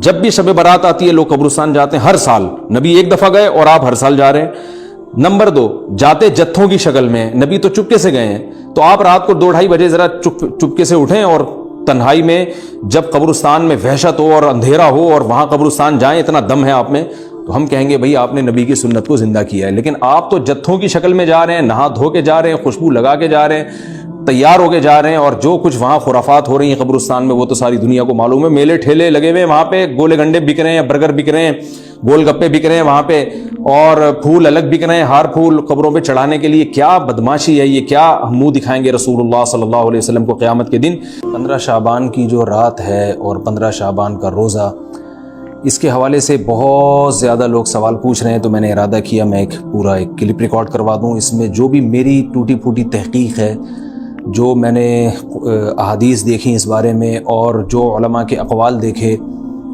جب بھی شب برات آتی ہے لوگ قبرستان جاتے ہیں ہر سال. نبی ایک دفعہ گئے اور آپ ہر سال جا رہے ہیں. نمبر 2, جاتے جتھوں کی شکل میں. نبی تو چپکے سے گئے ہیں, تو آپ رات کو 2-2:30 بجے ذرا چپکے سے اٹھیں اور تنہائی میں جب قبرستان میں وحشت ہو اور اندھیرا ہو اور وہاں قبرستان جائیں, اتنا دم ہے آپ میں, تو ہم کہیں گے بھئی آپ نے نبی کی سنت کو زندہ کیا ہے. لیکن آپ تو جتھوں کی شکل میں جا رہے ہیں, نہا دھو کے جا رہے ہیں, خوشبو لگا کے جا رہے ہیں, تیار ہو کے جا رہے ہیں, اور جو کچھ وہاں خرافات ہو رہی ہیں قبرستان میں وہ تو ساری دنیا کو معلوم ہے. میلے ٹھیلے لگے ہوئے ہیں وہاں پہ, گولے گنڈے بک رہے ہیں, برگر بک رہے ہیں, گول گپے بک رہے ہیں وہاں پہ, اور پھول الگ بک رہے ہیں, ہار پھول قبروں پہ چڑھانے کے لیے. کیا بدماشی ہے یہ, کیا منہ دکھائیں گے رسول اللہ صلی اللہ علیہ وسلم کو قیامت کے دن. 15 شعبان کی جو رات ہے اور 15 شعبان کا روزہ, اس کے حوالے سے بہت زیادہ لوگ سوال پوچھ رہے ہیں, تو میں نے ارادہ کیا میں ایک کلپ ریکارڈ کروا دوں. اس میں جو بھی میری ٹوٹی پھوٹی تحقیق ہے, جو میں نے احادیث دیکھی اس بارے میں, اور جو علماء کے اقوال دیکھے,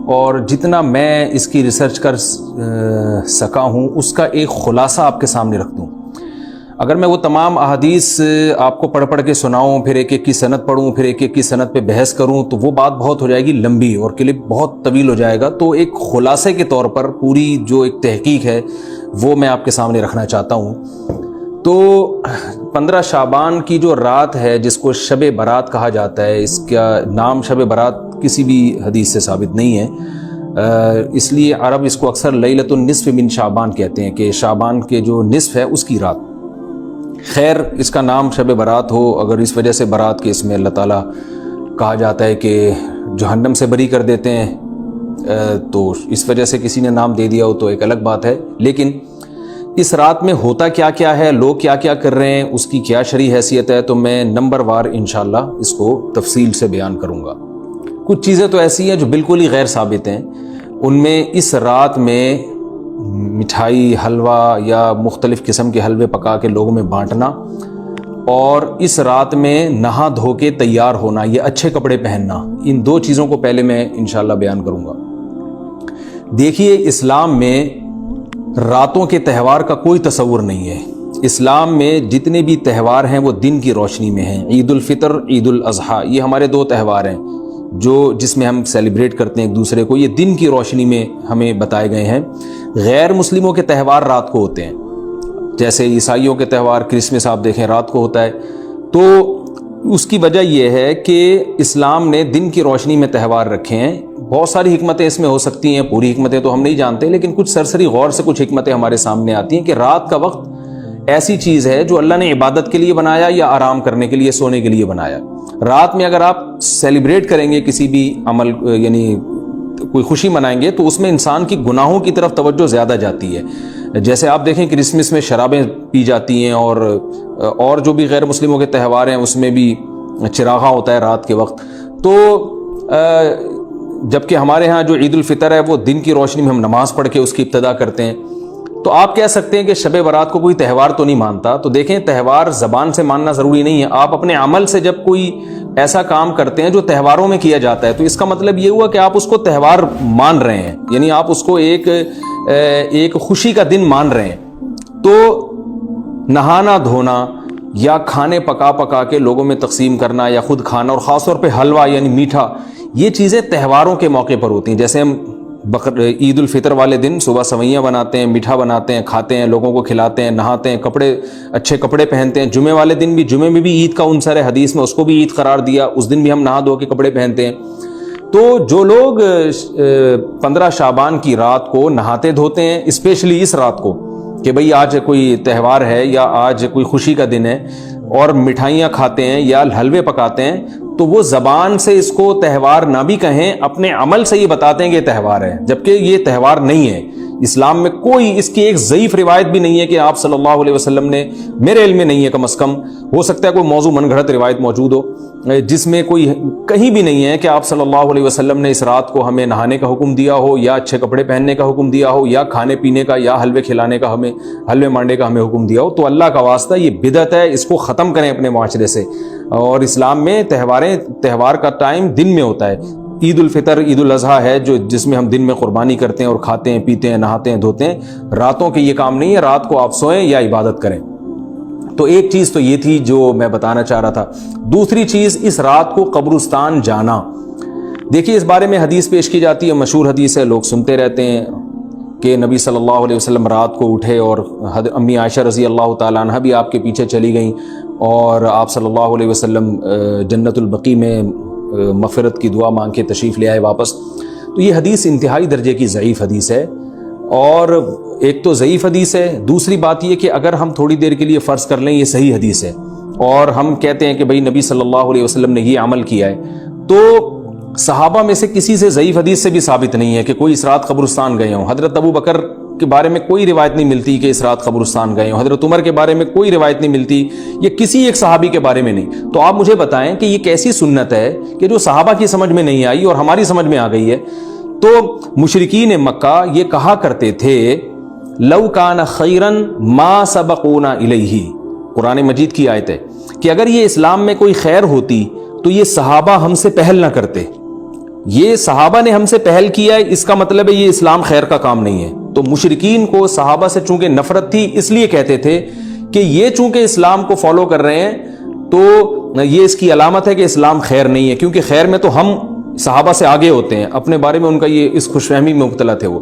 اور جتنا میں اس کی ریسرچ کر سکا ہوں, اس کا ایک خلاصہ آپ کے سامنے رکھ دوں. اگر میں وہ تمام احادیث آپ کو پڑھ پڑھ کے سناؤں, پھر ایک ایک کی سند پڑھوں, پھر ایک ایک کی سند پہ بحث کروں, تو وہ بات بہت ہو جائے گی لمبی اور کلپ بہت طویل ہو جائے گا. تو ایک خلاصے کے طور پر پوری جو ایک تحقیق ہے وہ میں آپ کے سامنے رکھنا چاہتا ہوں. تو 15 شعبان کی جو رات ہے جس کو شب برات کہا جاتا ہے, اس کا نام شب برات کسی بھی حدیث سے ثابت نہیں ہے, اس لیے عرب اس کو اکثر لیلۃ النصف من شعبان کہتے ہیں, کہ شعبان کے جو نصف ہے اس کی رات. خیر, اس کا نام شب برات ہو اگر اس وجہ سے برات کے اس میں اللہ تعالیٰ کہا جاتا ہے کہ جہنم سے بری کر دیتے ہیں, تو اس وجہ سے کسی نے نام دے دیا ہو تو ایک الگ بات ہے. لیکن اس رات میں ہوتا کیا کیا ہے, لوگ کیا کیا کر رہے ہیں, اس کی کیا شرعی حیثیت ہے, تو میں نمبر وار انشاءاللہ اس کو تفصیل سے بیان کروں گا. کچھ چیزیں تو ایسی ہیں جو بالکل ہی غیر ثابت ہیں. ان میں اس رات میں مٹھائی, حلوہ یا مختلف قسم کے حلوے پکا کے لوگوں میں بانٹنا, اور اس رات میں نہا دھو کے تیار ہونا, یہ اچھے کپڑے پہننا, ان 2 چیزوں کو پہلے میں انشاءاللہ بیان کروں گا. دیکھیے, اسلام میں راتوں کے تہوار کا کوئی تصور نہیں ہے. اسلام میں جتنے بھی تہوار ہیں وہ دن کی روشنی میں ہیں. عید الفطر, عید الاضحیٰ, یہ ہمارے 2 تہوار ہیں جس میں ہم سیلیبریٹ کرتے ہیں ایک دوسرے کو, یہ دن کی روشنی میں ہمیں بتائے گئے ہیں. غیر مسلموں کے تہوار رات کو ہوتے ہیں, جیسے عیسائیوں کے تہوار کرسمس آپ دیکھیں رات کو ہوتا ہے. تو اس کی وجہ یہ ہے کہ اسلام نے دن کی روشنی میں تہوار رکھے ہیں. بہت ساری حکمتیں اس میں ہو سکتی ہیں, پوری حکمتیں تو ہم نہیں جانتے, لیکن کچھ سرسری غور سے کچھ حکمتیں ہمارے سامنے آتی ہیں کہ رات کا وقت ایسی چیز ہے جو اللہ نے عبادت کے لیے بنایا یا آرام کرنے کے لیے, سونے کے لیے بنایا. رات میں اگر آپ سیلیبریٹ کریں گے کسی بھی عمل, یعنی کوئی خوشی منائیں گے, تو اس میں انسان کی گناہوں کی طرف توجہ زیادہ جاتی ہے. جیسے آپ دیکھیں کرسمس میں شرابیں پی جاتی ہیں, اور جو بھی غیر مسلموں کے تہوار ہیں اس میں بھی چراغاں ہوتا ہے رات کے وقت. تو جبکہ ہمارے ہاں جو عید الفطر ہے وہ دن کی روشنی میں ہم نماز پڑھ کے اس کی ابتدا کرتے ہیں. تو آپ کہہ سکتے ہیں کہ شب برات کو کوئی تہوار تو نہیں مانتا. تو دیکھیں, تہوار زبان سے ماننا ضروری نہیں ہے. آپ اپنے عمل سے جب کوئی ایسا کام کرتے ہیں جو تہواروں میں کیا جاتا ہے, تو اس کا مطلب یہ ہوا کہ آپ اس کو تہوار مان رہے ہیں, یعنی آپ اس کو ایک خوشی کا دن مان رہے ہیں. تو نہانا دھونا یا کھانے پکا کے لوگوں میں تقسیم کرنا یا خود کھانا, اور خاص طور پہ حلوہ یعنی میٹھا, یہ چیزیں تہواروں کے موقع پر ہوتی ہیں. جیسے ہم عید الفطر والے دن صبح سوئیاں بناتے ہیں, میٹھا بناتے ہیں, کھاتے ہیں, لوگوں کو کھلاتے ہیں, نہاتے ہیں, اچھے کپڑے پہنتے ہیں. جمعے والے دن بھی, جمعے میں بھی عید کا عنصر ہے حدیث میں, اس کو بھی عید قرار دیا, اس دن بھی ہم نہا دھو کے کپڑے پہنتے ہیں. تو جو لوگ 15 شعبان کی رات کو نہاتے دھوتے ہیں, اسپیشلی اس رات کو کہ بھئی آج کوئی تہوار ہے یا آج کوئی خوشی کا دن ہے, اور مٹھائیاں کھاتے ہیں یا حلوے پکاتے ہیں, تو وہ زبان سے اس کو تہوار نہ بھی کہیں, اپنے عمل سے یہ بتاتے ہیں کہ یہ تہوار ہے, جبکہ یہ تہوار نہیں ہے. اسلام میں کوئی اس کی ایک ضعیف روایت بھی نہیں ہے کہ آپ صلی اللہ علیہ وسلم نے, میرے علم میں نہیں ہے کم از کم, ہو سکتا ہے کوئی موضوع من گھڑت روایت موجود ہو جس میں کوئی کہیں بھی نہیں ہے کہ آپ صلی اللہ علیہ وسلم نے اس رات کو ہمیں نہانے کا حکم دیا ہو, یا اچھے کپڑے پہننے کا حکم دیا ہو, یا کھانے پینے کا یا حلوے کھلانے کا, ہمیں حلوے مانڈے کا ہمیں حکم دیا ہو. تو اللہ کا واسطہ یہ بدعت ہے, اس کو ختم کریں اپنے معاشرے سے. اور اسلام میں تہوار کا ٹائم دن میں ہوتا ہے. عید الفطر, عید الاضحیٰ ہے جس میں ہم دن میں قربانی کرتے ہیں اور کھاتے ہیں, پیتے ہیں, نہاتے ہیں, دھوتے ہیں. راتوں کے یہ کام نہیں ہے, رات کو آپ سوئیں یا عبادت کریں. تو ایک چیز تو یہ تھی جو میں بتانا چاہ رہا تھا. دوسری چیز, اس رات کو قبرستان جانا. دیکھیے اس بارے میں حدیث پیش کی جاتی ہے، مشہور حدیث ہے، لوگ سنتے رہتے ہیں کہ نبی صلی اللہ علیہ وسلم رات کو اٹھے اور امی عائشہ رضی اللہ تعالیٰ عنہ بھی آپ کے پیچھے چلی گئیں اور آپ صلی اللہ علیہ وسلم جنت البقیع میں مغفرت کی دعا مانگ کے تشریف لے آئے واپس. تو یہ حدیث انتہائی درجے کی ضعیف حدیث ہے، اور ایک تو ضعیف حدیث ہے، دوسری بات یہ کہ اگر ہم تھوڑی دیر کے لیے فرض کر لیں یہ صحیح حدیث ہے اور ہم کہتے ہیں کہ بھئی نبی صلی اللہ علیہ وسلم نے یہ عمل کیا ہے، تو صحابہ میں سے کسی سے ضعیف حدیث سے بھی ثابت نہیں ہے کہ کوئی اس رات قبرستان گئے ہوں. حضرت ابو بکر کے بارے میں کوئی روایت نہیں ملتی کہ اس رات قبرستان گئے ہوں، حضرت عمر کے بارے میں کوئی روایت نہیں ملتی، یہ کسی ایک صحابی کے بارے میں نہیں. تو آپ مجھے بتائیں کہ یہ کیسی سنت ہے کہ جو صحابہ کی سمجھ میں نہیں آئی اور ہماری سمجھ میں آ گئی ہے. تو مشرکین مکہ یہ کہا کرتے تھے لو کان خیرن ما سبقونا الیہ، قرآن مجید کی آیت ہے کہ اگر یہ اسلام میں کوئی خیر ہوتی تو یہ صحابہ ہم سے پہل نہ کرتے. یہ صحابہ نے ہم سے پہل کیا ہے، اس کا مطلب ہے یہ اسلام خیر کا کام نہیں ہے. تو مشرکین کو صحابہ سے چونکہ نفرت تھی اس لیے کہتے تھے کہ یہ چونکہ اسلام کو فالو کر رہے ہیں تو یہ اس کی علامت ہے کہ اسلام خیر نہیں ہے، کیونکہ خیر میں تو ہم صحابہ سے آگے ہوتے ہیں. اپنے بارے میں ان کا یہ اس خوش فہمی میں مبتلا تھے وہ.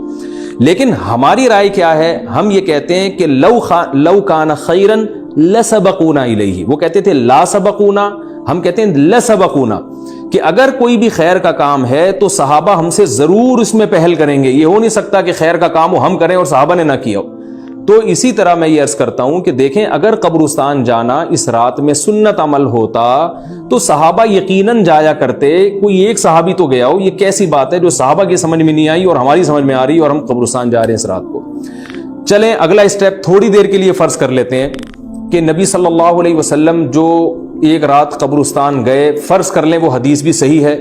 لیکن ہماری رائے کیا ہے؟ ہم یہ کہتے ہیں کہ لو کان خیرن لسبقونا الیہ. وہ کہتے تھے لا سبقونا، ہم کہتے ہیں لسبقونا، کہ اگر کوئی بھی خیر کا کام ہے تو صحابہ ہم سے ضرور اس میں پہل کریں گے. یہ ہو نہیں سکتا کہ خیر کا کام ہم کریں اور صحابہ نے نہ کیا ہو. تو اسی طرح میں یہ عرض کرتا ہوں کہ دیکھیں اگر قبرستان جانا اس رات میں سنت عمل ہوتا تو صحابہ یقیناً جایا کرتے. کوئی ایک صحابی تو گیا ہو، یہ کیسی بات ہے جو صحابہ کی سمجھ میں نہیں آئی اور ہماری سمجھ میں آ رہی اور ہم قبرستان جا رہے ہیں اس رات کو. چلیں اگلا اسٹیپ تھوڑی دیر کے لیے فرض کر لیتے ہیں کہ نبی صلی اللہ علیہ وسلم جو ایک رات قبرستان گئے، فرض کر لیں وہ حدیث بھی صحیح ہے.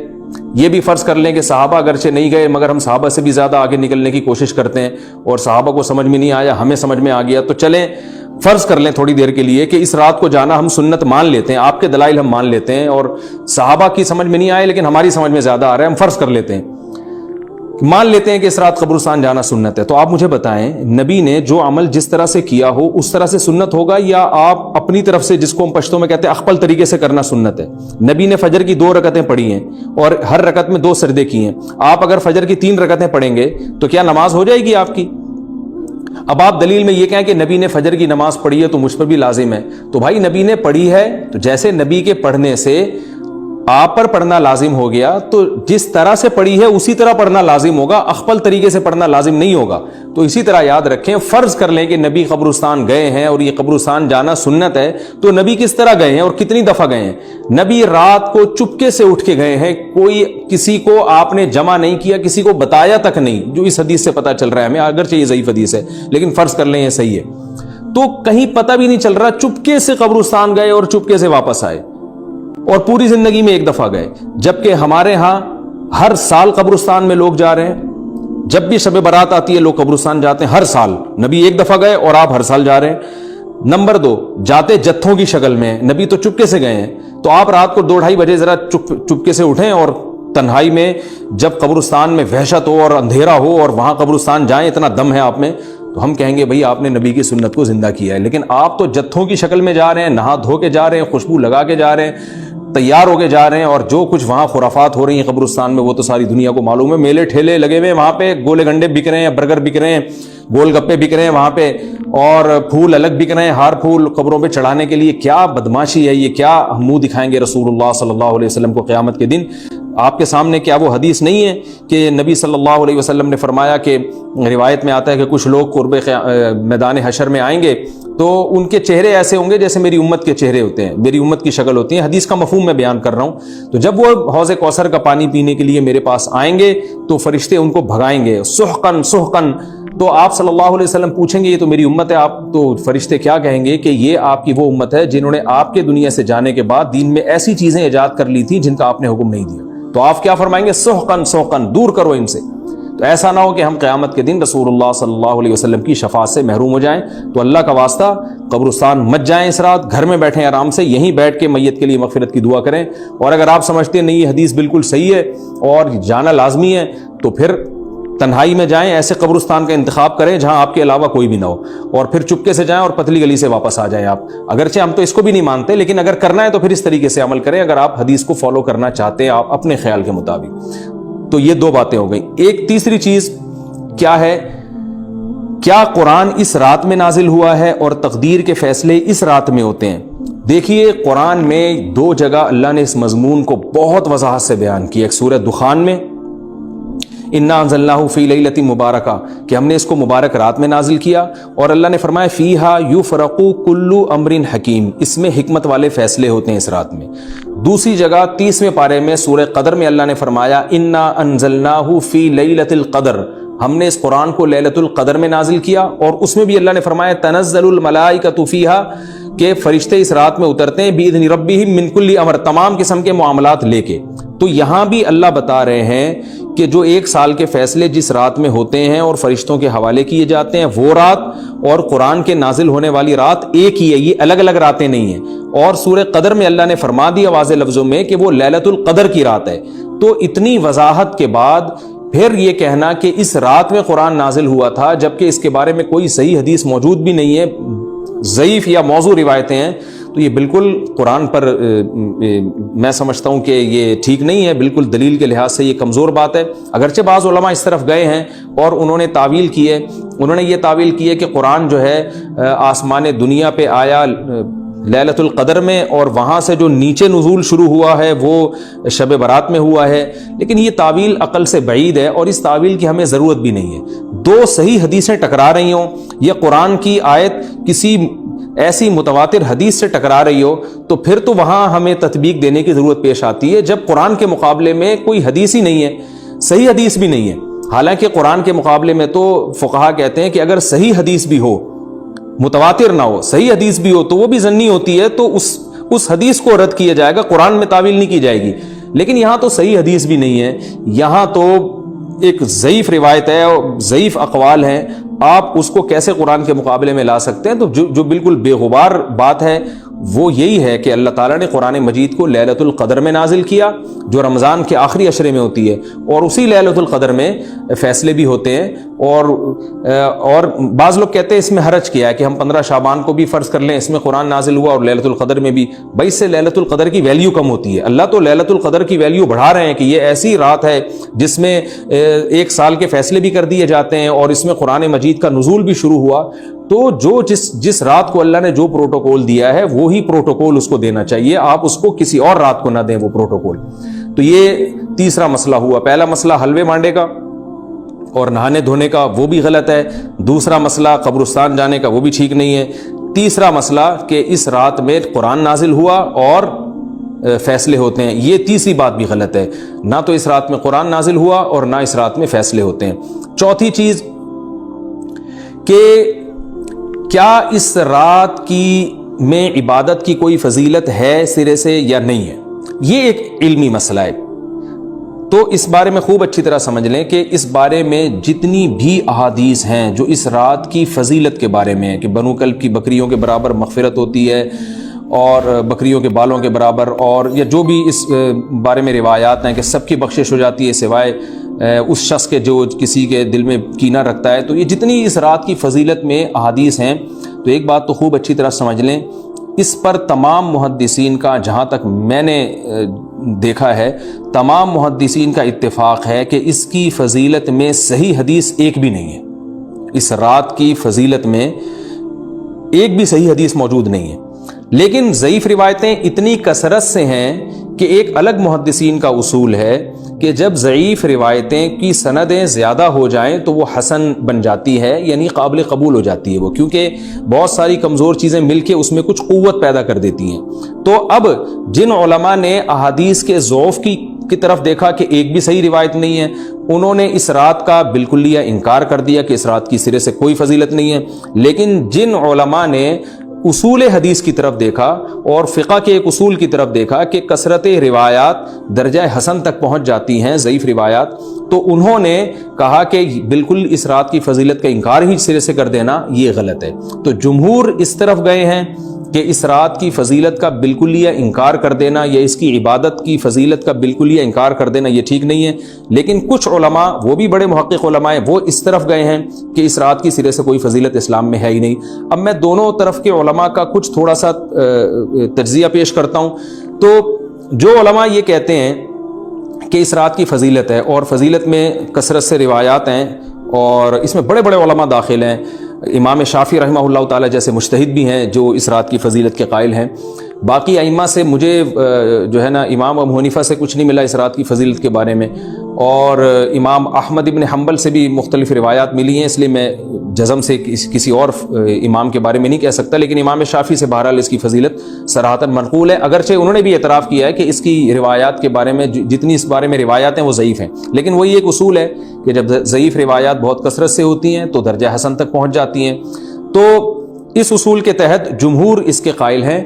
یہ بھی فرض کر لیں کہ صحابہ اگرچہ نہیں گئے مگر ہم صحابہ سے بھی زیادہ آگے نکلنے کی کوشش کرتے ہیں اور صحابہ کو سمجھ میں نہیں آیا، ہمیں سمجھ میں آ گیا. تو چلیں فرض کر لیں تھوڑی دیر کے لیے کہ اس رات کو جانا ہم سنت مان لیتے ہیں، آپ کے دلائل ہم مان لیتے ہیں اور صحابہ کی سمجھ میں نہیں آئے لیکن ہماری سمجھ میں زیادہ آ رہا ہے. ہم فرض کر لیتے ہیں، مان لیتے ہیں کہ اس رات قبرستان جانا سنت ہے. تو آپ مجھے بتائیں نبی نے جو عمل جس طرح سے کیا ہو اس طرح سے سنت ہوگا یا آپ اپنی طرف سے، جس کو ہم پشتوں میں کہتے ہیں اخپل طریقے سے کرنا سنت ہے؟ نبی نے فجر کی 2 رکعتیں پڑھی ہیں اور ہر رکعت میں 2 سجدے کیے ہیں. آپ اگر فجر کی 3 رکعتیں پڑھیں گے تو کیا نماز ہو جائے گی آپ کی؟ اب آپ دلیل میں یہ کہیں کہ نبی نے فجر کی نماز پڑھی ہے تو مجھ پر بھی لازم ہے. تو بھائی نبی نے پڑھی ہے تو جیسے نبی کے پڑھنے سے آپ پر پڑھنا لازم ہو گیا تو جس طرح سے پڑھی ہے اسی طرح پڑھنا لازم ہوگا، اخپل طریقے سے پڑھنا لازم نہیں ہوگا. تو اسی طرح یاد رکھیں، فرض کر لیں کہ نبی قبرستان گئے ہیں اور یہ قبرستان جانا سنت ہے، تو نبی کس طرح گئے ہیں اور کتنی دفعہ گئے ہیں؟ نبی رات کو چپکے سے اٹھ کے گئے ہیں، کوئی کسی کو آپ نے جمع نہیں کیا، کسی کو بتایا تک نہیں، جو اس حدیث سے پتہ چل رہا ہے ہمیں. اگرچہ یہ ضعیف حدیث ہے لیکن فرض کر لیں یہ صحیح ہے. تو کہیں پتہ بھی نہیں چل رہا، چپکے سے قبرستان گئے اور چپکے سے واپس آئے اور پوری زندگی میں ایک دفعہ گئے. جبکہ ہمارے ہاں ہر سال قبرستان میں لوگ جا رہے ہیں، جب بھی شب برات آتی ہے لوگ قبرستان جاتے ہیں ہر سال. نبی ایک دفعہ گئے اور آپ ہر سال جا رہے ہیں. نمبر 2، جاتے جتھوں کی شکل میں. نبی تو چپکے سے گئے ہیں، تو آپ رات کو 2-2:30 بجے ذرا چپکے سے اٹھیں اور تنہائی میں جب قبرستان میں وحشت ہو اور اندھیرا ہو اور وہاں قبرستان جائیں، اتنا دم ہے آپ میں، تو ہم کہیں گے بھئی آپ نے نبی کی سنت کو زندہ کیا ہے. لیکن آپ تو جتھوں کی شکل میں جا رہے ہیں، نہا دھو کے جا رہے ہیں، خوشبو لگا کے جا رہے ہیں، تیار ہو کے جا رہے ہیں، اور جو کچھ وہاں خرافات ہو رہی ہیں قبرستان میں وہ تو ساری دنیا کو معلوم ہے. میلے ٹھیلے لگے ہوئے ہیں وہاں پہ، گولے گنڈے بک رہے ہیں، برگر بک رہے ہیں، گول گپے بک رہے ہیں وہاں پہ، اور پھول الگ بک رہے ہیں، ہار پھول قبروں پہ چڑھانے کے لیے. کیا بدماشی ہے یہ! کیا منہ دکھائیں گے رسول اللہ صلی اللہ علیہ وسلم کو قیامت کے دن؟ آپ کے سامنے کیا وہ حدیث نہیں ہے کہ نبی صلی اللہ علیہ وسلم نے فرمایا کہ روایت میں آتا ہے کہ کچھ لوگ قرب میدان حشر میں آئیں گے تو ان کے چہرے ایسے ہوں گے جیسے میری امت کے چہرے ہوتے ہیں، میری امت کی شکل ہوتی ہے. حدیث کا مفہوم میں بیان کر رہا ہوں. تو جب وہ حوض کوثر کا پانی پینے کے لیے میرے پاس آئیں گے تو فرشتے ان کو بھگائیں گے، سحقن سحقن. تو آپ صلی اللہ علیہ وسلم پوچھیں گے یہ تو میری امت ہے، آپ تو فرشتے کیا کہیں گے کہ یہ آپ کی وہ امت ہے جنہوں نے آپ کے دنیا سے جانے کے بعد دین میں ایسی چیزیں ایجاد کر لی تھی جن کا آپ نے حکم نہیں دیا. تو آپ کیا فرمائیں گے؟ سحقن سحقن، دور کرو ان سے. تو ایسا نہ ہو کہ ہم قیامت کے دن رسول اللہ صلی اللہ علیہ وسلم کی شفاعت سے محروم ہو جائیں. تو اللہ کا واسطہ قبرستان مت جائیں اس رات، گھر میں بیٹھیں آرام سے، یہیں بیٹھ کے میت کے لیے مغفرت کی دعا کریں. اور اگر آپ سمجھتے ہیں نہیں یہ حدیث بالکل صحیح ہے اور جانا لازمی ہے تو پھر تنہائی میں جائیں، ایسے قبرستان کا انتخاب کریں جہاں آپ کے علاوہ کوئی بھی نہ ہو، اور پھر چپکے سے جائیں اور پتلی گلی سے واپس آ جائیں آپ. اگرچہ ہم تو اس کو بھی نہیں مانتے لیکن اگر کرنا ہے تو پھر اس طریقے سے عمل کریں اگر آپ حدیث کو فالو کرنا چاہتے ہیں آپ اپنے خیال کے مطابق. تو یہ دو باتیں ہو گئیں. ایک تیسری چیز کیا ہے, کیا قرآن اس رات میں نازل ہوا ہے اور تقدیر کے فیصلے اس رات میں ہوتے ہیں؟ دیکھیے قرآن میں دو جگہ اللہ نے اس مضمون کو بہت وضاحت سے بیان کیا. ایک سورہ دخان میں انا انزلناہ فی لیلۃ مبارکہ کہ ہم نے اس کو مبارک رات میں نازل کیا, اور اللہ نے فرمایا فیہا یفرق کل امر حکیم, اس میں حکمت والے فیصلے ہوتے ہیں اس رات میں. دوسری جگہ 30ویں پارے میں سورہ قدر میں اللہ نے فرمایا انا انزلناہ فی لیلۃ القدر, ہم نے اس قرآن کو لیلۃ القدر میں نازل کیا, اور اس میں بھی اللہ نے فرمایا تنزل الملائکۃ فیہا کہ فرشتے اس رات میں اترتے ہیں باذن ربہم من کل امر, تمام قسم کے معاملات لے کے. تو یہاں بھی اللہ بتا رہے ہیں کہ جو ایک سال کے فیصلے جس رات میں ہوتے ہیں اور فرشتوں کے حوالے کیے جاتے ہیں وہ رات اور قرآن کے نازل ہونے والی رات ایک ہی ہے, یہ الگ الگ راتیں نہیں ہیں. اور سورہ قدر میں اللہ نے فرما دیا واضح لفظوں میں کہ وہ لیلۃ القدر کی رات ہے. تو اتنی وضاحت کے بعد پھر یہ کہنا کہ اس رات میں قرآن نازل ہوا تھا جبکہ اس کے بارے میں کوئی صحیح حدیث موجود بھی نہیں ہے, ضعیف یا موضوع روایتیں ہیں, تو یہ بالکل قرآن پر میں سمجھتا ہوں کہ یہ ٹھیک نہیں ہے, بالکل دلیل کے لحاظ سے یہ کمزور بات ہے. اگرچہ بعض علماء اس طرف گئے ہیں اور انہوں نے تعویل کی ہے, انہوں نے یہ تعویل کی ہے کہ قرآن جو ہے آسمان دنیا پہ آیا لیلۃ القدر میں, اور وہاں سے جو نیچے نزول شروع ہوا ہے وہ شب برات میں ہوا ہے, لیکن یہ تعویل عقل سے بعید ہے اور اس تعویل کی ہمیں ضرورت بھی نہیں ہے. دو صحیح حدیثیں ٹکرا رہی ہوں یا قرآن کی آیت کسی ایسی متواتر حدیث سے ٹکرا رہی ہو تو پھر تو وہاں ہمیں تطبیق دینے کی ضرورت پیش آتی ہے, جب قرآن کے مقابلے میں کوئی حدیث ہی نہیں ہے, صحیح حدیث بھی نہیں ہے. حالانکہ قرآن کے مقابلے میں تو فقہا کہتے ہیں کہ اگر صحیح حدیث بھی ہو, متواتر نہ ہو, صحیح حدیث بھی ہو تو وہ بھی ظنی ہوتی ہے, تو اس حدیث کو رد کیا جائے گا, قرآن میں تعویل نہیں کی جائے گی. لیکن یہاں تو صحیح حدیث بھی نہیں ہے, یہاں تو ایک ضعیف روایت ہے اور ضعیف اقوال ہیں, آپ اس کو کیسے قرآن کے مقابلے میں لا سکتے ہیں؟ تو جو بالکل بے غبار بات ہے وہ یہی ہے کہ اللہ تعالیٰ نے قرآن مجید کو لیلۃ القدر میں نازل کیا جو رمضان کے آخری عشرے میں ہوتی ہے, اور اسی لیلۃ القدر میں فیصلے بھی ہوتے ہیں. اور بعض لوگ کہتے ہیں اس میں حرج کیا ہے کہ ہم 15 شعبان کو بھی فرض کر لیں, اس میں قرآن نازل ہوا اور لیلۃ القدر میں بھی. بھائی اس سے لیلۃ القدر کی ویلیو کم ہوتی ہے. اللہ تو لیلۃ القدر کی ویلیو بڑھا رہے ہیں کہ یہ ایسی رات ہے جس میں ایک سال کے فیصلے بھی کر دیے جاتے ہیں اور اس میں قرآن مجید کا نزول بھی شروع ہوا. تو جس رات کو اللہ نے جو پروٹوکول دیا ہے وہی پروٹوکول اس کو دینا چاہیے, آپ اس کو کسی اور رات کو نہ دیں وہ پروٹوکول. تو یہ تیسرا مسئلہ ہوا. پہلا مسئلہ حلوے مانڈے کا اور نہانے دھونے کا, وہ بھی غلط ہے. دوسرا مسئلہ قبرستان جانے کا, وہ بھی ٹھیک نہیں ہے. تیسرا مسئلہ کہ اس رات میں قرآن نازل ہوا اور فیصلے ہوتے ہیں, یہ تیسری بات بھی غلط ہے. نہ تو اس رات میں قرآن نازل ہوا اور نہ اس رات میں فیصلے ہوتے ہیں. چوتھی چیز کہ کیا اس رات کی میں عبادت کی کوئی فضیلت ہے سرے سے یا نہیں ہے, یہ ایک علمی مسئلہ ہے. تو اس بارے میں خوب اچھی طرح سمجھ لیں کہ اس بارے میں جتنی بھی احادیث ہیں جو اس رات کی فضیلت کے بارے میں ہے کہ بنو کلب کی بکریوں کے برابر مغفرت ہوتی ہے اور بکریوں کے بالوں کے برابر, اور یا جو بھی اس بارے میں روایات ہیں کہ سب کی بخشش ہو جاتی ہے سوائے اس شخص کے جو کسی کے دل میں کینہ رکھتا ہے, تو یہ جتنی اس رات کی فضیلت میں احادیث ہیں تو ایک بات تو خوب اچھی طرح سمجھ لیں, اس پر تمام محدثین کا, جہاں تک میں نے دیکھا ہے, تمام محدثین کا اتفاق ہے کہ اس کی فضیلت میں صحیح حدیث ایک بھی نہیں ہے. اس رات کی فضیلت میں ایک بھی صحیح حدیث موجود نہیں ہے. لیکن ضعیف روایتیں اتنی کثرت سے ہیں کہ ایک الگ محدثین کا اصول ہے کہ جب ضعیف روایتیں کی سندیں زیادہ ہو جائیں تو وہ حسن بن جاتی ہے, یعنی قابل قبول ہو جاتی ہے وہ, کیونکہ بہت ساری کمزور چیزیں مل کے اس میں کچھ قوت پیدا کر دیتی ہیں. تو اب جن علماء نے احادیث کے ضعف کی طرف دیکھا کہ ایک بھی صحیح روایت نہیں ہے, انہوں نے اس رات کا بالکلیہ انکار کر دیا کہ اس رات کی سرے سے کوئی فضیلت نہیں ہے. لیکن جن علماء نے اصول حدیث کی طرف دیکھا اور فقہ کے ایک اصول کی طرف دیکھا کہ کثرت روایات درجہ حسن تک پہنچ جاتی ہیں, ضعیف روایات, تو انہوں نے کہا کہ بالکل اس رات کی فضیلت کا انکار ہی سرے سے کر دینا یہ غلط ہے. تو جمہور اس طرف گئے ہیں کہ اس رات کی فضیلت کا بالکلیہ انکار کر دینا یا اس کی عبادت کی فضیلت کا بالکلیہ انکار کر دینا یہ ٹھیک نہیں ہے. لیکن کچھ علماء, وہ بھی بڑے محقق علماء ہیں, وہ اس طرف گئے ہیں کہ اس رات کی سرے سے کوئی فضیلت اسلام میں ہے ہی نہیں. اب میں دونوں طرف کے علماء کا کچھ تھوڑا سا تجزیہ پیش کرتا ہوں. تو جو علماء یہ کہتے ہیں کہ اس رات کی فضیلت ہے، اور فضیلت میں کثرت سے روایات ہیں، اور اس میں بڑے بڑے علماء داخل ہیں۔ امام شافعی رحمہ اللہ تعالی جیسے مجتہد بھی ہیں جو اس رات کی فضیلت کے قائل ہیں۔ باقی ائمہ سے مجھے جو ہے نا امام ابو حنیفہ سے کچھ نہیں ملا اس رات کی فضیلت کے بارے میں، اور امام احمد ابن حنبل سے بھی مختلف روایات ملی ہیں، اس لیے میں جزم سے کسی اور امام کے بارے میں نہیں کہہ سکتا، لیکن امام شافعی سے بہرحال اس کی فضیلت صراحتاً منقول ہے، اگرچہ انہوں نے بھی اعتراف کیا ہے کہ اس کی روایات کے بارے میں جتنی اس بارے میں روایات ہیں وہ ضعیف ہیں، لیکن وہی ایک اصول ہے کہ جب ضعیف روایات بہت کثرت سے ہوتی ہیں تو درجہ حسن تک پہنچ جاتی ہیں۔ تو اس اصول کے تحت جمہور اس کے قائل ہیں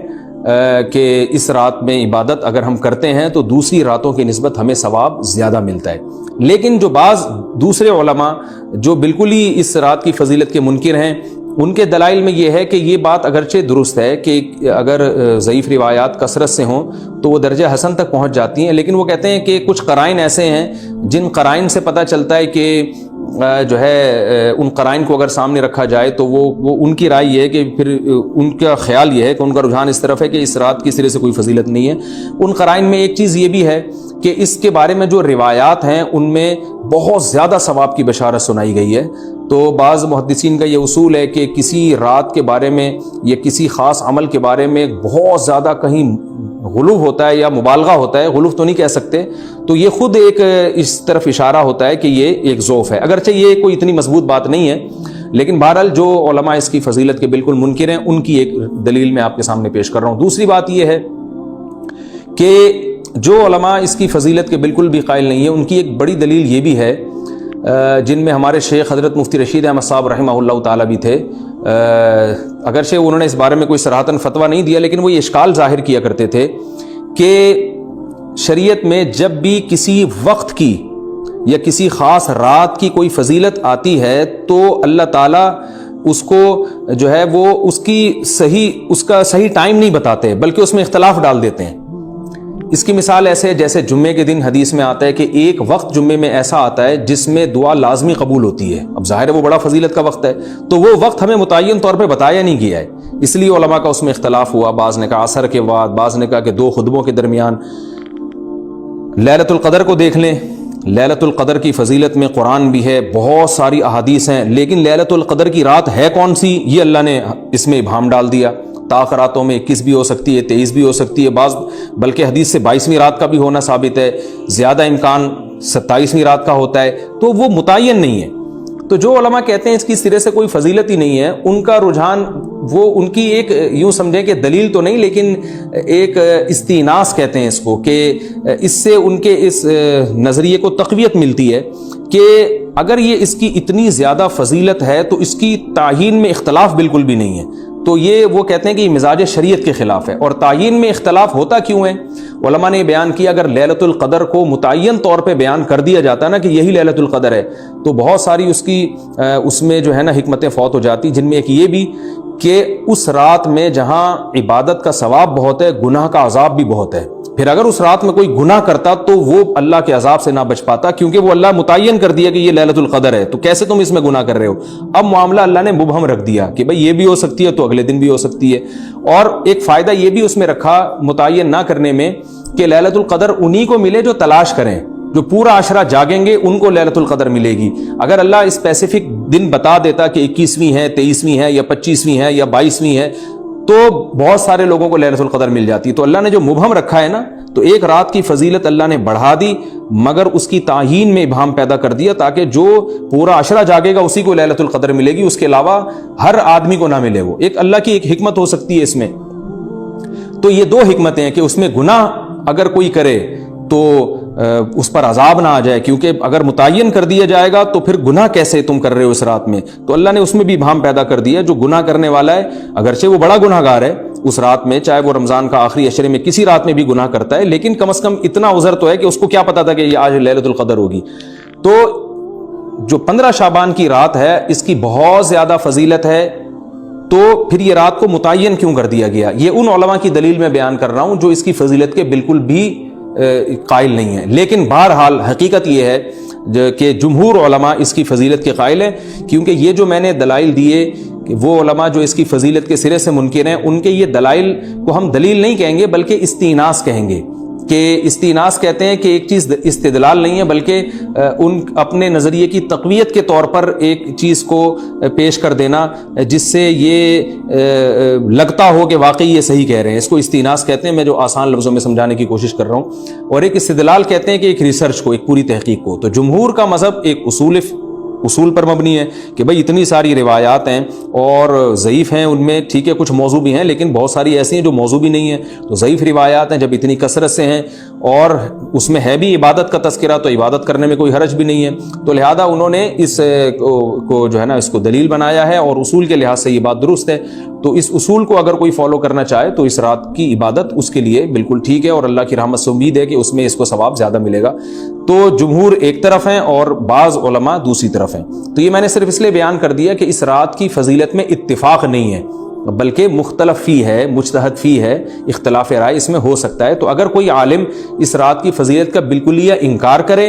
کہ اس رات میں عبادت اگر ہم کرتے ہیں تو دوسری راتوں کی نسبت ہمیں ثواب زیادہ ملتا ہے، لیکن جو بعض دوسرے علماء جو بالکل ہی اس رات کی فضیلت کے منکر ہیں، ان کے دلائل میں یہ ہے کہ یہ بات اگرچہ درست ہے کہ اگر ضعیف روایات کثرت سے ہوں تو وہ درجہ حسن تک پہنچ جاتی ہیں، لیکن وہ کہتے ہیں کہ کچھ قرائن ایسے ہیں جن قرائن سے پتہ چلتا ہے کہ جو ہے ان قرائن کو اگر سامنے رکھا جائے تو وہ ان کی رائے یہ ہے کہ پھر ان کا خیال یہ ہے کہ ان کا رجحان اس طرف ہے کہ اس رات کی سرے سے کوئی فضیلت نہیں ہے۔ ان قرائن میں ایک چیز یہ بھی ہے کہ اس کے بارے میں جو روایات ہیں ان میں بہت زیادہ ثواب کی بشارت سنائی گئی ہے۔ تو بعض محدثین کا یہ اصول ہے کہ کسی رات کے بارے میں یا کسی خاص عمل کے بارے میں بہت زیادہ کہیں غلو ہوتا ہے یا مبالغہ ہوتا ہے، غلو تو نہیں کہہ سکتے، تو یہ خود ایک اس طرف اشارہ ہوتا ہے کہ یہ ایک ذوف ہے، اگرچہ یہ کوئی اتنی مضبوط بات نہیں ہے، لیکن بہرحال جو علماء اس کی فضیلت کے بالکل منکر ہیں ان کی ایک دلیل میں آپ کے سامنے پیش کر رہا ہوں۔ دوسری بات یہ ہے کہ جو علماء اس کی فضیلت کے بالکل بھی قائل نہیں ہیں، ان کی ایک بڑی دلیل یہ بھی ہے، جن میں ہمارے شیخ حضرت مفتی رشید احمد صاحب رحمہ اللہ تعالیٰ بھی تھے، اگرچہ انہوں نے اس بارے میں کوئی صراحتاً فتویٰ نہیں دیا، لیکن وہ یہ اشکال ظاہر کیا کرتے تھے کہ شریعت میں جب بھی کسی وقت کی یا کسی خاص رات کی کوئی فضیلت آتی ہے تو اللہ تعالیٰ اس کو جو ہے وہ اس کا صحیح ٹائم نہیں بتاتے، بلکہ اس میں اختلاف ڈال دیتے ہیں۔ اس کی مثال ایسے ہے جیسے جمعے کے دن حدیث میں آتا ہے کہ ایک وقت جمعے میں ایسا آتا ہے جس میں دعا لازمی قبول ہوتی ہے، اب ظاہر ہے وہ بڑا فضیلت کا وقت ہے، تو وہ وقت ہمیں متعین طور پہ بتایا نہیں گیا ہے، اس لیے علماء کا اس میں اختلاف ہوا، بعض نے کہا عصر کے بعد، بعض نے کہا کہ 2 خطبوں کے درمیان۔ لیلۃ القدر کو دیکھ لیں، لیلۃ القدر کی فضیلت میں قرآن بھی ہے، بہت ساری احادیث ہیں، لیکن لیلۃ القدر کی رات ہے کون سی یہ اللہ نے اس میں ابہام ڈال دیا۔ طاق راتوں میں 21 بھی ہو سکتی ہے، 23 بھی ہو سکتی ہے، بعض بلکہ حدیث سے 22ویں رات کا بھی ہونا ثابت ہے، زیادہ امکان 27ویں رات کا ہوتا ہے، تو وہ متعین نہیں ہے۔ تو جو علماء کہتے ہیں اس کی سرے سے کوئی فضیلت ہی نہیں ہے، ان کا رجحان وہ ان کی ایک یوں سمجھیں کہ دلیل تو نہیں لیکن ایک استئناس کہتے ہیں اس کو، کہ اس سے ان کے اس نظریے کو تقویت ملتی ہے کہ اگر یہ اس کی اتنی زیادہ فضیلت ہے تو اس کی تعیین میں اختلاف بالکل بھی نہیں ہے، تو یہ وہ کہتے ہیں کہ یہ مزاج شریعت کے خلاف ہے۔ اور تعیین میں اختلاف ہوتا کیوں ہے؟ علماء نے بیان کیا اگر لیلۃ القدر کو متعین طور پہ بیان کر دیا جاتا نا کہ یہی لیلۃ القدر ہے تو بہت ساری اس میں جو ہے نا حکمتیں فوت ہو جاتی، جن میں ایک یہ بھی کہ اس رات میں جہاں عبادت کا ثواب بہت ہے، گناہ کا عذاب بھی بہت ہے، پھر اگر اس رات میں کوئی گناہ کرتا تو وہ اللہ کے عذاب سے نہ بچ پاتا، کیونکہ وہ اللہ متعین کر دیا کہ یہ لیلۃ القدر ہے، تو کیسے تم اس میں گناہ کر رہے ہو؟ اب معاملہ اللہ نے مبہم رکھ دیا کہ بھئی یہ بھی ہو سکتی ہے تو اگلے دن بھی ہو سکتی ہے۔ اور ایک فائدہ یہ بھی اس میں رکھا متعین نہ کرنے میں کہ لیلۃ القدر انہی کو ملے جو تلاش کریں، جو پورا عشرہ جاگیں گے ان کو لیلۃ القدر ملے گی۔ اگر اللہ اسپیسیفک دن بتا دیتا کہ 21ویں ہے، 23ویں ہے یا 25ویں ہے یا 22ویں ہے تو بہت سارے لوگوں کو لیلۃ القدر مل جاتی، تو اللہ نے جو مبہم رکھا ہے نا، تو ایک رات کی فضیلت اللہ نے بڑھا دی مگر اس کی تعیین میں ابہام پیدا کر دیا تاکہ جو پورا عشرہ جاگے گا اسی کو لیلۃ القدر ملے گی، اس کے علاوہ ہر آدمی کو نہ ملے۔ وہ ایک اللہ کی ایک حکمت ہو سکتی ہے اس میں۔ تو یہ 2 حکمتیں ہیں کہ اس میں گناہ اگر کوئی کرے تو اس پر عذاب نہ آ جائے، کیونکہ اگر متعین کر دیا جائے گا تو پھر گناہ کیسے تم کر رہے ہو اس رات میں، تو اللہ نے اس میں بھی ابہام پیدا کر دیا۔ جو گناہ کرنے والا ہے اگرچہ وہ بڑا گناہ گار ہے اس رات میں، چاہے وہ رمضان کا آخری عشرے میں کسی رات میں بھی گناہ کرتا ہے، لیکن کم از کم اتنا عذر تو ہے کہ اس کو کیا پتا تھا کہ یہ آج لیلۃ القدر ہوگی۔ تو جو 15 شعبان کی رات ہے اس کی بہت زیادہ فضیلت ہے، تو پھر یہ رات کو متعین کیوں کر دیا گیا؟ یہ ان علماء کی دلیل میں بیان کر رہا ہوں جو اس کی فضیلت کے بالکل بھی قائل نہیں ہیں، لیکن بہرحال حقیقت یہ ہے کہ جمہور علماء اس کی فضیلت کے قائل ہیں، کیونکہ یہ جو میں نے دلائل دیے کہ وہ علماء جو اس کی فضیلت کے سرے سے منکر ہیں ان کے یہ دلائل کو ہم دلیل نہیں کہیں گے بلکہ استئناس کہیں گے کہ استیناس کہتے ہیں کہ ایک چیز استدلال نہیں ہے بلکہ ان اپنے نظریے کی تقویت کے طور پر ایک چیز کو پیش کر دینا جس سے یہ لگتا ہو کہ واقعی یہ صحیح کہہ رہے ہیں، اس کو استیناس کہتے ہیں، میں جو آسان لفظوں میں سمجھانے کی کوشش کر رہا ہوں۔ اور ایک استدلال کہتے ہیں کہ ایک ریسرچ کو، ایک پوری تحقیق کو۔ تو جمہور کا مذہب ایک اصول پر مبنی ہے کہ بھئی اتنی ساری روایات ہیں اور ضعیف ہیں، ان میں ٹھیک ہے کچھ موضوع بھی ہیں لیکن بہت ساری ایسی ہیں جو موضوع بھی نہیں ہیں، تو ضعیف روایات ہیں جب اتنی کثرت سے ہیں اور اس میں ہے بھی عبادت کا تذکرہ تو عبادت کرنے میں کوئی حرج بھی نہیں ہے، تو لہذا انہوں نے اس کو جو ہے نا اس کو دلیل بنایا ہے اور اصول کے لحاظ سے یہ بات درست ہے۔ تو اس اصول کو اگر کوئی فالو کرنا چاہے تو اس رات کی عبادت اس کے لیے بالکل ٹھیک ہے اور اللہ کی رحمت سے امید ہے کہ اس میں اس کو ثواب زیادہ ملے گا۔ تو جمہور ایک طرف ہیں اور بعض علماء دوسری طرف ہیں۔ تو یہ میں نے صرف اس لیے بیان کر دیا کہ اس رات کی فضیلت میں اتفاق نہیں ہے بلکہ مختلف فی ہے، مجتہد فی ہے، اختلاف رائے اس میں ہو سکتا ہے۔ تو اگر کوئی عالم اس رات کی فضیلت کا بالکلیہ انکار کرے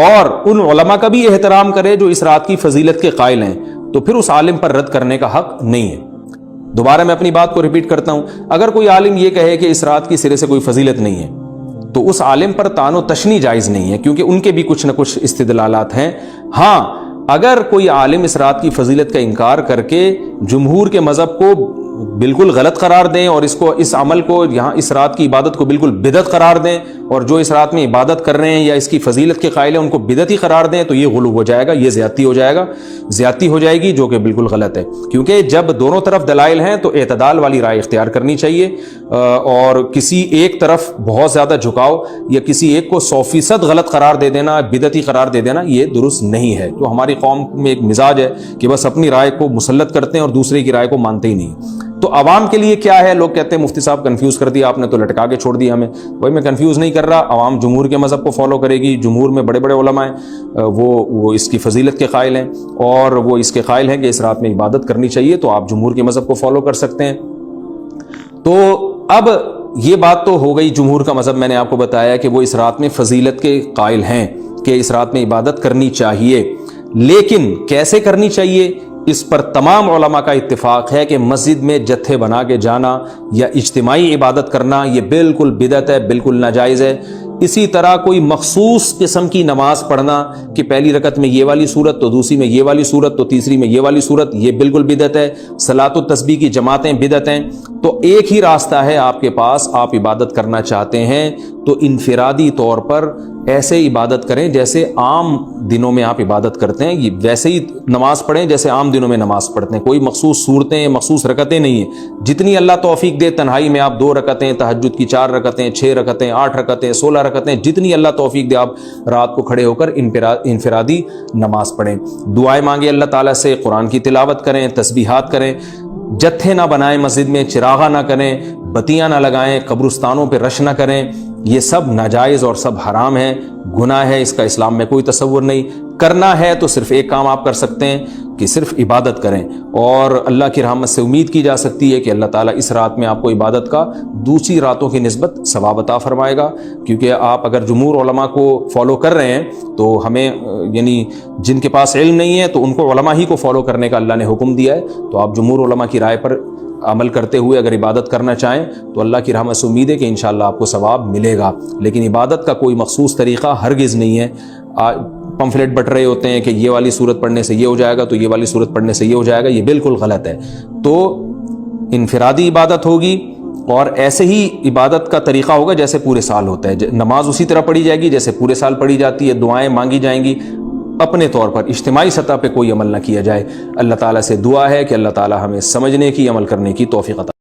اور ان علماء کا بھی احترام کرے جو اس رات کی فضیلت کے قائل ہیں تو پھر اس عالم پر رد کرنے کا حق نہیں ہے۔ دوبارہ میں اپنی بات کو ریپیٹ کرتا ہوں، اگر کوئی عالم یہ کہے کہ اس رات کی سرے سے کوئی فضیلت نہیں ہے تو اس عالم پر طعن و تشنیع جائز نہیں ہے کیونکہ ان کے بھی کچھ نہ کچھ استدلالات ہیں۔ ہاں اگر کوئی عالم اس رات کی فضیلت کا انکار کر کے جمہور کے مذہب کو بالکل غلط قرار دیں اور اس عمل کو یہاں اس رات کی عبادت کو بالکل بدعت قرار دیں اور جو اس رات میں عبادت کر رہے ہیں یا اس کی فضیلت کے قائل ہیں ان کو بدعتی قرار دیں تو یہ غلو ہو جائے گا، یہ زیادتی ہو جائے گی جو کہ بالکل غلط ہے۔ کیونکہ جب دونوں طرف دلائل ہیں تو اعتدال والی رائے اختیار کرنی چاہیے اور کسی ایک طرف بہت زیادہ جھکاؤ یا کسی ایک کو 100% غلط قرار دے دینا، بدعتی قرار دے دینا یہ درست نہیں ہے۔ تو ہماری قوم میں ایک مزاج ہے کہ بس اپنی رائے کو مسلط کرتے ہیں اور دوسرے کی رائے کو مانتے ہی نہیں۔ تو عوام کے لیے کیا ہے؟ لوگ کہتے ہیں مفتی صاحب کنفیوز کر دیا آپ نے، تو لٹکا کے چھوڑ دیا ہمیں۔ بھائی میں کنفیوز نہیں کر رہا، عوام جمہور کے مذہب کو فالو کرے گی، جمہور میں بڑے بڑے علماء ہیں، وہ اس کی فضیلت کے قائل ہیں اور وہ اس کے قائل ہیں کہ اس رات میں عبادت کرنی چاہیے، تو آپ جمہور کے مذہب کو فالو کر سکتے ہیں۔ تو اب یہ بات تو ہو گئی جمہور کا مذہب، میں نے آپ کو بتایا کہ وہ اس رات میں فضیلت کے قائل ہیں کہ اس رات میں عبادت کرنی چاہیے، لیکن کیسے کرنی چاہیے اس پر تمام علماء کا اتفاق ہے کہ مسجد میں جتھے بنا کے جانا یا اجتماعی عبادت کرنا یہ بالکل بدعت ہے، بالکل ناجائز ہے۔ اسی طرح کوئی مخصوص قسم کی نماز پڑھنا کہ پہلی رکعت میں یہ والی صورت تو دوسری میں یہ والی صورت تو تیسری میں یہ والی صورت، یہ بالکل بدعت ہے۔ صلاۃ التسبیح کی جماعتیں بدعت ہیں۔ تو ایک ہی راستہ ہے آپ کے پاس، آپ عبادت کرنا چاہتے ہیں تو انفرادی طور پر ایسے عبادت کریں جیسے عام دنوں میں آپ عبادت کرتے ہیں، ویسے ہی نماز پڑھیں جیسے عام دنوں میں نماز پڑھتے ہیں۔ کوئی مخصوص صورتیں، مخصوص رکعتیں نہیں ہیں، جتنی اللہ توفیق دے تنہائی میں آپ 2 رکعتیں، تہجد کی 4 رکعتیں، 6 رکعتیں، 8 رکعتیں، 16 رکعتیں، جتنی اللہ توفیق دے آپ رات کو کھڑے ہو کر انفرادی نماز پڑھیں، دعائیں مانگیں اللہ تعالیٰ سے، قرآن کی تلاوت کریں، تسبیحات کریں، جتھے نہ بنائیں مسجد میں، چراغاں نہ کریں، بتیاں نہ لگائیں، قبرستانوں پہ رش نہ کریں، یہ سب ناجائز اور سب حرام ہے، گناہ ہے، اس کا اسلام میں کوئی تصور نہیں۔ کرنا ہے تو صرف ایک کام آپ کر سکتے ہیں کہ صرف عبادت کریں، اور اللہ کی رحمت سے امید کی جا سکتی ہے کہ اللہ تعالیٰ اس رات میں آپ کو عبادت کا دوسری راتوں کی نسبت ثواب عطا فرمائے گا، کیونکہ آپ اگر جمہور علماء کو فالو کر رہے ہیں تو ہمیں یعنی جن کے پاس علم نہیں ہے تو ان کو علماء ہی کو فالو کرنے کا اللہ نے حکم دیا ہے، تو آپ جمہور علماء کی رائے پر عمل کرتے ہوئے اگر عبادت کرنا چاہیں تو اللہ کی رحمت سے امید ہے کہ انشاءاللہ آپ کو ثواب ملے گا۔ لیکن عبادت کا کوئی مخصوص طریقہ ہرگز نہیں ہے۔ پمفلٹ بٹ رہے ہوتے ہیں کہ یہ والی صورت پڑھنے سے یہ ہو جائے گا تو یہ والی صورت پڑھنے سے یہ ہو جائے گا، یہ بالکل غلط ہے۔ تو انفرادی عبادت ہوگی اور ایسے ہی عبادت کا طریقہ ہوگا جیسے پورے سال ہوتا ہے، نماز اسی طرح پڑھی جائے گی جیسے پورے سال پڑھی جاتی ہے، دعائیں مانگی جائیں گی، اپنے طور پر اجتماعی سطح پہ کوئی عمل نہ کیا جائے۔ اللہ تعالیٰ سے دعا ہے کہ اللہ تعالیٰ ہمیں سمجھنے کی، عمل کرنے کی توفیق عطا